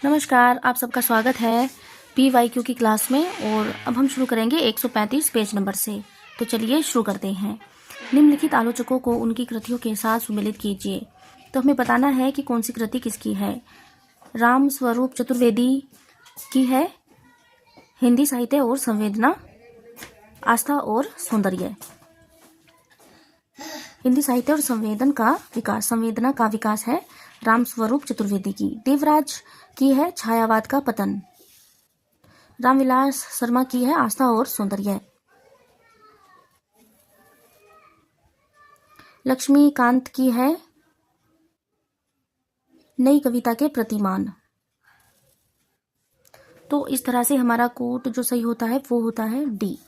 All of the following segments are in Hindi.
नमस्कार, आप सबका स्वागत है PYQ की क्लास में। और अब हम शुरू करेंगे 135 पेज नंबर से। तो चलिए शुरू करते हैं। निम्नलिखित आलोचकों को उनकी कृतियों के साथ सुमेलित कीजिए। तो हमें बताना है कि कौन सी कृति किसकी है। राम स्वरूप चतुर्वेदी की है हिंदी साहित्य और संवेदना, आस्था और सौंदर्य। हिंदी साहित्य और संवेदना का विकास है राम स्वरूप चतुर्वेदी की। देवराज की है छायावाद का पतन। रामविलास शर्मा की है आस्था और सौंदर्य। लक्ष्मीकांत की है नई कविता के प्रतिमान। तो इस तरह से हमारा कोट जो सही होता है वो होता है डी।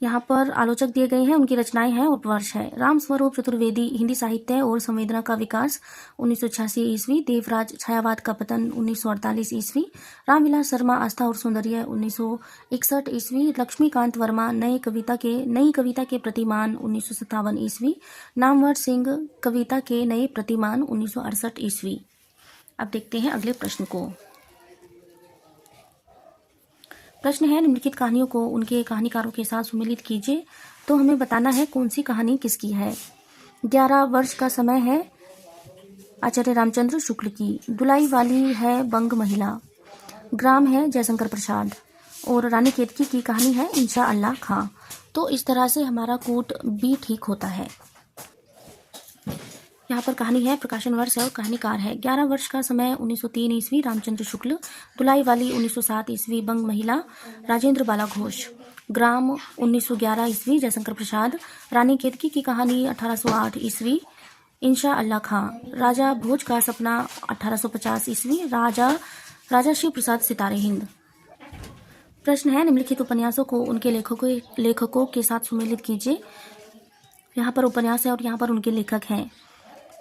यहाँ पर आलोचक दिए गए हैं, उनकी रचनाएं हैं, उपवर्ष है। राम स्वरूप चतुर्वेदी हिंदी साहित्य और संवेदना का विकास 1986 ईस्वी। देवराज छायावाद का पतन 1948 ईस्वी। रामविलास शर्मा आस्था और सौंदर्य 1961 ईस्वी। लक्ष्मीकांत वर्मा नई कविता के प्रतिमान 1957 ईस्वी। नामवर सिंह कविता के नए प्रतिमान 1968 ईस्वी। अब देखते हैं अगले प्रश्न को। प्रश्न है, निम्नलिखित कहानियों को उनके कहानीकारों के साथ सुमेलित कीजिए। तो हमें बताना है कौन सी कहानी किसकी है। 11 वर्ष का समय है आचार्य रामचंद्र शुक्ल की। दुलाई वाली है बंग महिला। ग्राम है जयशंकर प्रसाद। और रानी केतकी की कहानी है इंशा अल्लाह खां। तो इस तरह से हमारा कोट बी ठीक होता है। यहाँ पर कहानी है, प्रकाशन वर्ष है और कहानीकार है। 11 वर्ष का समय 1903 ईस्वी रामचंद्र शुक्ल। दुलाई वाली 1907 ईस्वी बंग महिला राजेंद्र बाला घोष। ग्राम 1911 ईस्वी जयशंकर प्रसाद। रानी केतकी की कहानी 1808 ईस्वी इंशा अल्लाह खां। राजा भोज का सपना 1850 ईस्वी राजा शिव प्रसाद सितारे हिंद। प्रश्न है, निम्नलिखित उपन्यासों को उनके लेखकों के साथ सुमेलित कीजिए। यहाँ पर उपन्यास है और यहाँ पर उनके लेखक हैं।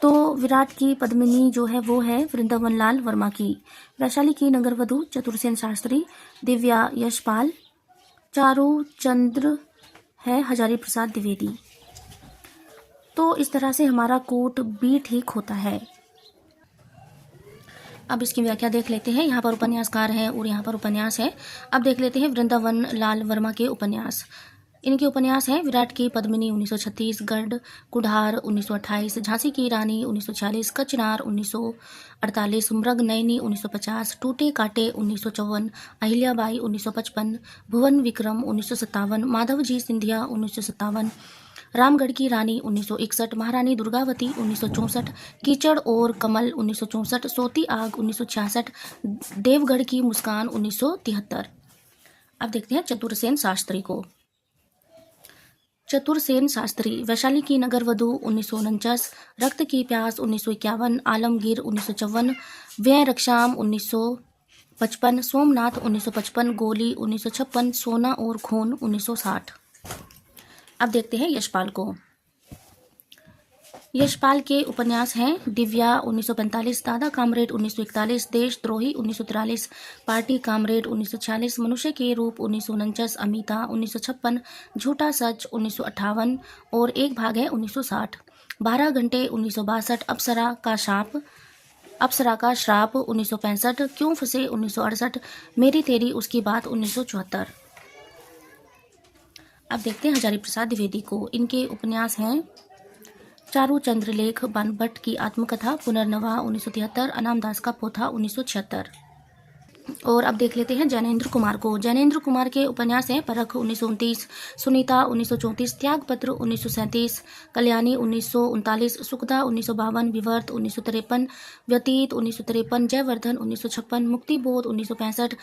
तो विराट की पद्मिनी जो है वो है वृंदावन लाल वर्मा की। वैशाली की नगरवधु चतुरसेन शास्त्री। दिव्या यशपाल। चारू चंद्र है हजारी प्रसाद द्विवेदी। तो इस तरह से हमारा कोट बी ठीक होता है। अब इसकी व्याख्या देख लेते हैं। यहाँ पर उपन्यासकार है और यहाँ पर उपन्यास है। अब देख लेते हैं वृंदावन लाल वर्मा के उपन्यास। इनके उपन्यास हैं विराट की पद्मिनी 1936, गढ़ कुठार 1928, झांसी की रानी 1940, कचनार 1948, मृग नयनी 1950, टूटे काटे 1954, अहिल्याबाई 1955, भुवन विक्रम 1957, माधवजी सिंधिया 1957, रामगढ़ की रानी 1961, महारानी दुर्गावती 1964, कीचड़ और कमल 1964, सोती आग 1966, देवगढ़ की मुस्कान 1973। अब देखते हैं चतुरसेन शास्त्री को। चतुरसेन शास्त्री वैशाली की नगरवधु 1949, रक्त की प्यास 1951, आलमगीर 1954, व्यय रक्षाम 1955, सोमनाथ 1955, गोली 1956, सोना और खून 1960। अब देखते हैं यशपाल को। यशपाल के उपन्यास हैं दिव्या 1945, दादा कामरेड 1941, देशद्रोही 1943, पार्टी कामरेड 1946, मनुष्य के रूप 1949, अमिता 1956, झूठा सच 1958 और एक भाग है 1960, 12 घंटे 1962, अप्सरा का श्राप 1965, क्यों फंसे 1968, मेरी तेरी उसकी बात 1974। अब देखते हैं हजारी प्रसाद द्विवेदी को। इनके उपन्यास हैं चारू चंद्रलेख बानभट्ट की आत्मकथा, पुनर्नवा 1973, अनामदास का पोथा 1976। और अब देख लेते हैं जैनेन्द्र कुमार को। जैनेन्द्र कुमार के उपन्यास हैं परख 1929, सुनीता 1934, त्यागपत्र 1937, कल्याणी 1939, सुखदा 1952, विवर्त 1953, व्यतीत 1953, जयवर्धन 1956, मुक्तिबोध 1965,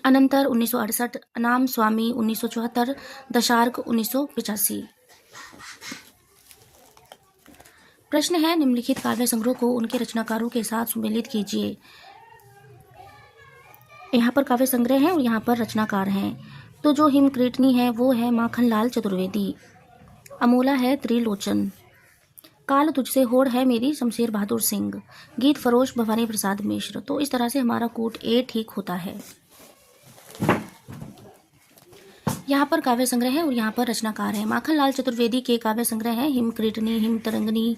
अनंतर 1968, अनाम स्वामी 1974, दशार्क 1985। प्रश्न है, निम्नलिखित काव्य संग्रह को उनके रचनाकारों के साथ सुमेलित कीजिए। यहाँ पर काव्य संग्रह है और यहाँ पर रचनाकार हैं। तो जो हिमक्रीटनी है वो है माखनलाल चतुर्वेदी। अमोला है त्रिलोचन। काल तुझसे होड़ है मेरी शमशेर बहादुर सिंह। गीत फरोश भवानी प्रसाद मिश्र। तो इस तरह से हमारा कोट ए ठीक होता है। यहाँ पर काव्य संग्रह है और यहाँ पर रचनाकार है। माखनलाल चतुर्वेदी के काव्य संग्रह है हिम क्रीटनी, हिम तरंगनी,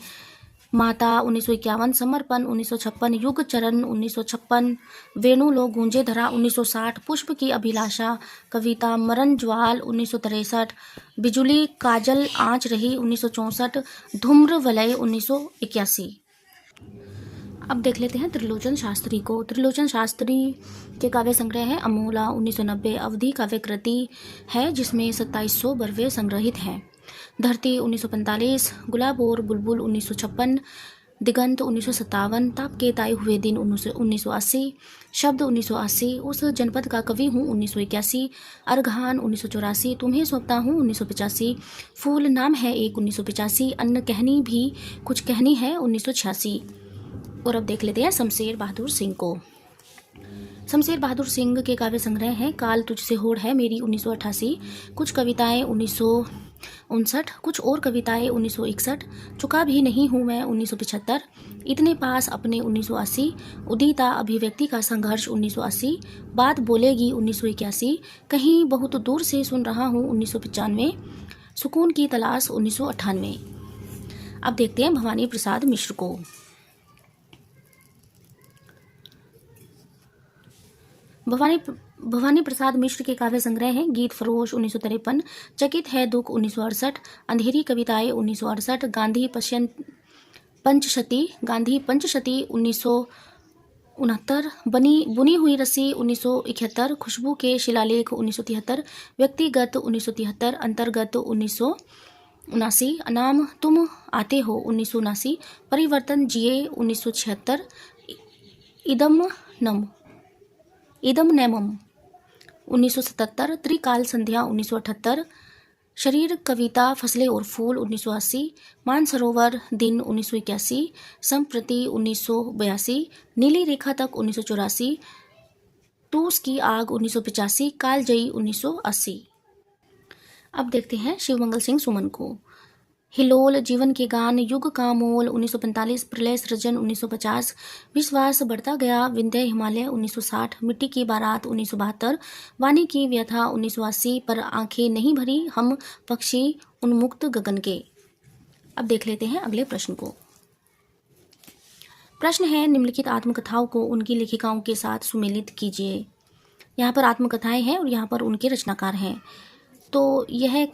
माता 1951, समर्पण 1956, युग चरण 1956, वेणु लो गूंजे धरा 1960, पुष्प की अभिलाषा कविता, मरण ज्वाल 1963, बिजुली काजल आँच रही 1964, धूम्र वलय 1981। अब देख लेते हैं त्रिलोचन शास्त्री को। त्रिलोचन शास्त्री के काव्य संग्रह है अमोला 1990, अवधि काव्य कृति है जिसमें 2700 संग्रहित हैं। धरती 1945, गुलाब और बुलबुल 1956, दिगंत 1957, ताप के ताए हुए दिन 1980, शब्द 1980, उस जनपद का कवि हूँ 1981, अर्घान 1984, तुम्हें सौंपता हूँ 1985, फूल नाम है एक 1985, अन्न कहनी भी कुछ कहनी है 1986। और अब देख लेते हैं शमशेर बहादुर सिंह को। शमशेर बहादुर सिंह के काव्य संग्रह हैं काल तुझसे होड़ है मेरी 1988, कुछ कविताएं 1959, कुछ और कविताएं 1961, चुका भी नहीं हूँ मैं 1975, इतने पास अपने 1980, उदिता अभिव्यक्ति का संघर्ष 1980, बात बोलेगी 1981, कहीं बहुत दूर से सुन रहा हूँ 1995, सुकून की तलाश 1998। अब देखते हैं भवानी प्रसाद मिश्र को। भवानी प्रसाद मिश्र के काव्य संग्रह हैं गीत फरोश 1953, चकित है दुख 1968, अंधेरी कविताएं 1968, गांधी पंचशती 1969, बुनी हुई रस्सी 1971, खुशबू के शिलालेख 1973, व्यक्तिगत 1973, अंतर्गत 1979, नाम तुम आते हो 1979, परिवर्तन जिए 1976, इदम नैमम 1977, त्रिकाल संध्या 1978, शरीर कविता फसलें और फूल 1980, मानसरोवर दिन 1981, संप्रति 1982, नीली रेखा तक 1984, टूस की आग 1985, कालजयी 1980। अब देखते हैं शिवमंगल सिंह सुमन को। हिलोल, जीवन के गान, युग का मोल 1945, प्रलय सृजन 1950, विश्वास बढ़ता गया, विंध्य हिमालय 1960, मिट्टी की बारात 1972, वाणी की व्यथा 1980, पर आंखें नहीं भरी हम पक्षी उन्मुक्त गगन के। अब देख लेते हैं अगले प्रश्न को। प्रश्न है निम्नलिखित आत्मकथाओं को उनकी लेखिकाओं के साथ सुमेलित कीजिए। यहाँ पर आत्मकथाएं हैं और यहाँ पर उनके रचनाकार हैं। तो यह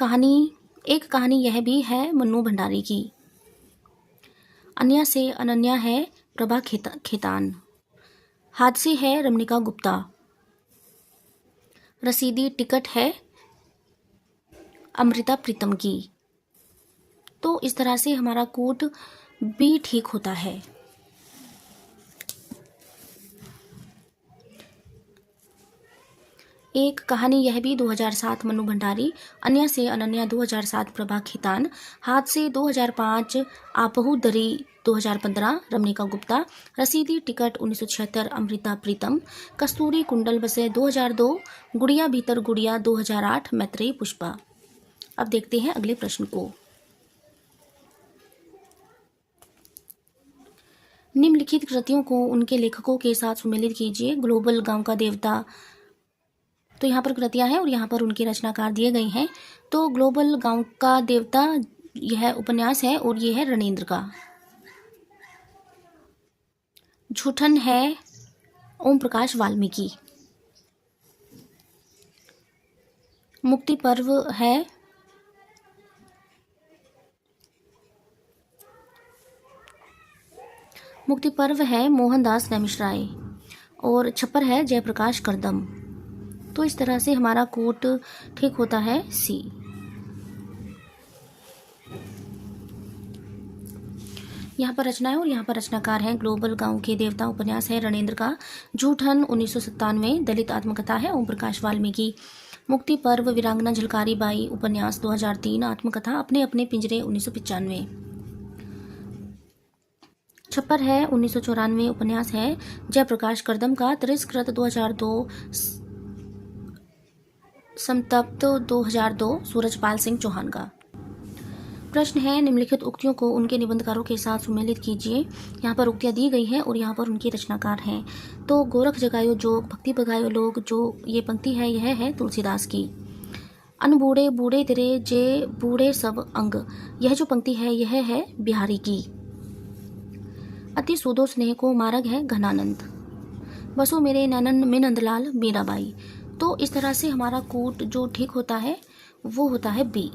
एक कहानी यह भी है मन्नू भंडारी की। अन्या से अनन्या है प्रभा खेतान, हादसे है रमणिका गुप्ता, रसीदी टिकट है अमृता प्रीतम की। तो इस तरह से हमारा कोट भी ठीक होता है। एक कहानी यह भी 2007 मन्नू भंडारी, अन्य से अनन्या 2007 प्रभा खितान, हाथ से 2005 आपहू दरी 2015 रमणिका गुप्ता, रसीदी टिकट 1976 अमृता प्रीतम, कस्तूरी कुंडल बसे 2002, गुड़िया भीतर गुड़िया 2008 मैत्रेयी पुष्पा। अब देखते हैं अगले प्रश्न को। निम्नलिखित कृतियों को उनके लेखकों के साथ सुमेलित कीजिए। ग्लोबल गांव का देवता, तो यहाँ पर कृतियां हैं और यहाँ पर उनके रचनाकार दिए गए हैं। तो ग्लोबल गांव का देवता यह उपन्यास है और ये है रणेंद्र का। झूठन है ओम प्रकाश वाल्मीकि। मुक्ति पर्व है मोहनदास नैमिषराय और छप्पर है जयप्रकाश करदम। तो इस तरह से हमारा कोट ठीक होता है सी। यहाँ पर रचना है और यहाँ पर रचनाकार हैं। ग्लोबल गांव के देवता उपन्यास है रणेंद्र का। झूठन 1997 दलित आत्मकथा है ओम प्रकाश वाल्मीकि। मुक्ति पर्व वीरांगना झलकारी बाई उपन्यास 2003 आत्मकथा अपने अपने पिंजरे 1995। छप्पर है 1994 उपन्यास है जयप्रकाश करदम का। तिरस्कृत 2002, संतप्त 2002 सूरजपाल सिंह चौहान का। प्रश्न है निम्नलिखित उक्तियों को उनके निबंधकारों के साथ सुमेलित कीजिए। यहाँ पर उक्तियाँ दी गई हैं और यहाँ पर उनके रचनाकार हैं। तो गोरख जगायो जोग भक्ति बगायो लोग, जो ये पंक्ति है यह है तुलसीदास की। अनबूढ़े बूढ़े तेरे जे बूढ़े सब अंग, यह जो पंक्ति है यह है बिहारी की। अति सूदो स्नेह को मार्ग है घनानंद, बसो मेरे नैनन में नंदलाल मीराबाई। तो इस तरह से हमारा कूट जो ठीक होता है वो होता है बी।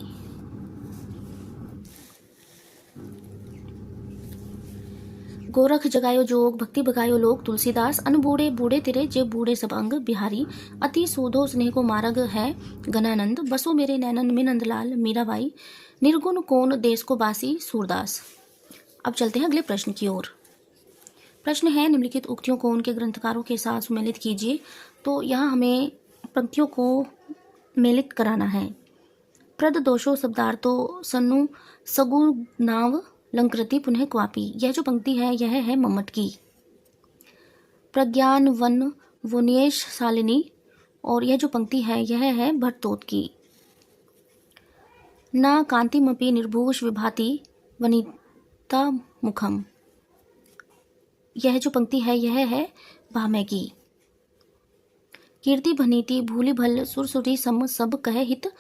गोरख जगायो जोग भक्ति बगायो लोग तुलसीदास, अनबूढ़े बूढ़े तेरे जे बूढ़े सब अंग बिहारी। अति सूदो स्नेह को मार्ग है घनानंद, बसो मेरे नैनन में नंदलाल मीराबाई। निर्गुण कौन देश को बासी सूरदास। अब चलते हैं अगले प्रश्न की ओर। प्रश्न है निम्नलिखित उक्तियों को उनके ग्रंथकारों के साथ सुमेलित कीजिए। तो यहाँ हमें पंक्तियों को मेलित कराना है। प्रद दोषो शब्दार्थो सन्नु सगु नाव लंकृति पुनः क्वापी, यह जो पंक्ति है यह है मम्मट की। प्रज्ञान वन वुनेश शालिनी, और यह जो पंक्ति है यह है भट्टोत की। न कांतिमपि निर्भूष विभाति वनिता मुखम, यह जो पंक्ति है यह है भामे की। कीर्ति भनीति भूलि भल सुरसुरी सम सब कहे हित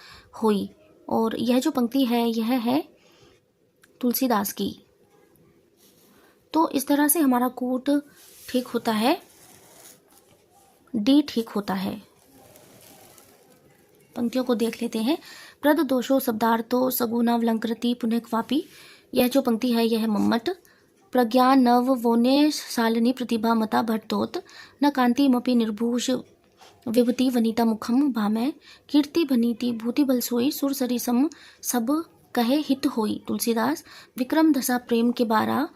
होई, और यह जो पंक्ति है यह है तुलसीदास की। तो इस तरह से हमारा कूट ठीक होता है, डी ठीक होता है। पंक्तियों को देख लेते हैं। प्रद दोषो शब्दार्थो सगुणावलंकृति पुनः क्वापी, यह जो पंक्ति है यह मम्मट। प्रज्ञान नव वोने शालिनी प्रतिभा मता भट्टोत, न कांतिमपि निर्भूष विभूति वनिता मुखम भामय। कीर्ति भनीति भूति बल सोई सुरसरी सम सब कहे हित होई तुलसीदास। विक्रम दशा प्रेम के बारा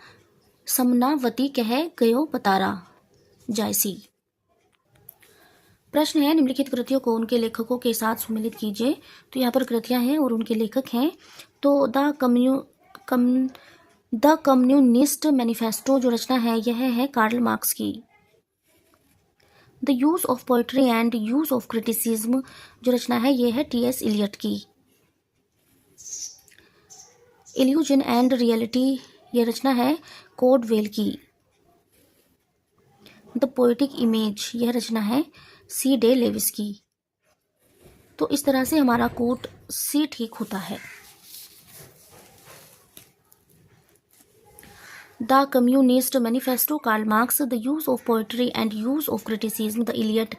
समनावती कह गयो पतारा जायसी। प्रश्न है निम्नलिखित कृतियों को उनके लेखकों के साथ सुमेलित कीजिए। तो यहाँ पर कृतियां हैं और उनके लेखक हैं। तो द कम्युनिस्ट मैनिफेस्टो जो रचना है यह है कार्ल मार्क्स की। The use of poetry and use of criticism जो रचना है यह है टी.एस. इलियट की। इल्यूजन एंड रियलिटी यह रचना है कोडवेल की। द पोएटिक इमेज यह रचना है सी डे लेविस की। तो इस तरह से हमारा कोट सी ठीक होता है। The communist manifesto Karl Marx, the use of poetry and use of criticism T Eliot,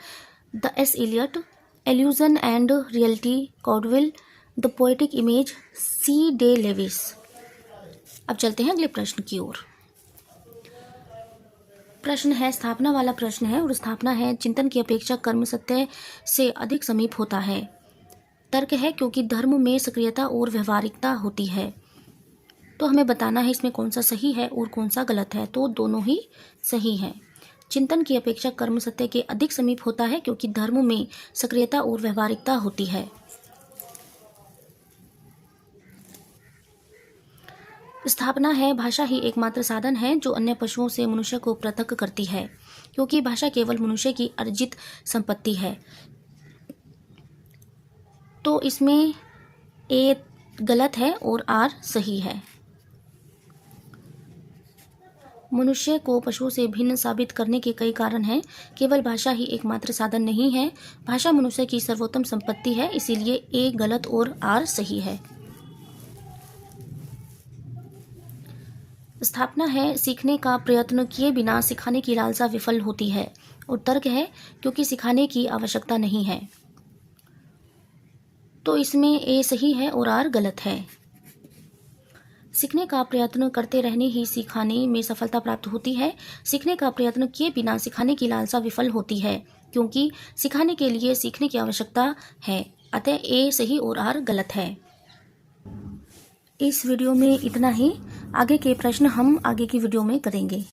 T S Eliot, illusion and reality Caudwell, the poetic image C Day Lewis. अब चलते हैं अगले प्रश्न की ओर। प्रश्न है स्थापना वाला प्रश्न है और स्थापना है चिंतन की अपेक्षा कर्म सत्य से अधिक समीप होता है। तर्क है क्योंकि धर्म में सक्रियता और व्यवहारिकता होती है। तो हमें बताना है इसमें कौन सा सही है और कौन सा गलत है। तो दोनों ही सही है। चिंतन की अपेक्षा कर्म सत्य के अधिक समीप होता है क्योंकि धर्म में सक्रियता और व्यवहारिकता होती है। स्थापना है भाषा ही एकमात्र साधन है जो अन्य पशुओं से मनुष्य को पृथक करती है, क्योंकि भाषा केवल मनुष्य की अर्जित संपत्ति है। तो इसमें ए गलत है और आर सही है। मनुष्य को पशुओं से भिन्न साबित करने के कई कारण हैं। केवल भाषा ही एकमात्र साधन नहीं है। भाषा मनुष्य की सर्वोत्तम संपत्ति है, इसीलिए ए गलत और आर सही है। स्थापना है सीखने का प्रयत्न किए बिना सिखाने की लालसा विफल होती है, और तर्क है क्योंकि सिखाने की आवश्यकता नहीं है। तो इसमें ए सही है और आर गलत है। सीखने का प्रयत्न करते रहने ही सिखाने में सफलता प्राप्त होती है। सीखने का प्रयत्न किए बिना सिखाने की लालसा विफल होती है, क्योंकि सिखाने के लिए सीखने की आवश्यकता है। अतः ए सही और आर गलत है। इस वीडियो में इतना ही। आगे के प्रश्न हम आगे की वीडियो में करेंगे।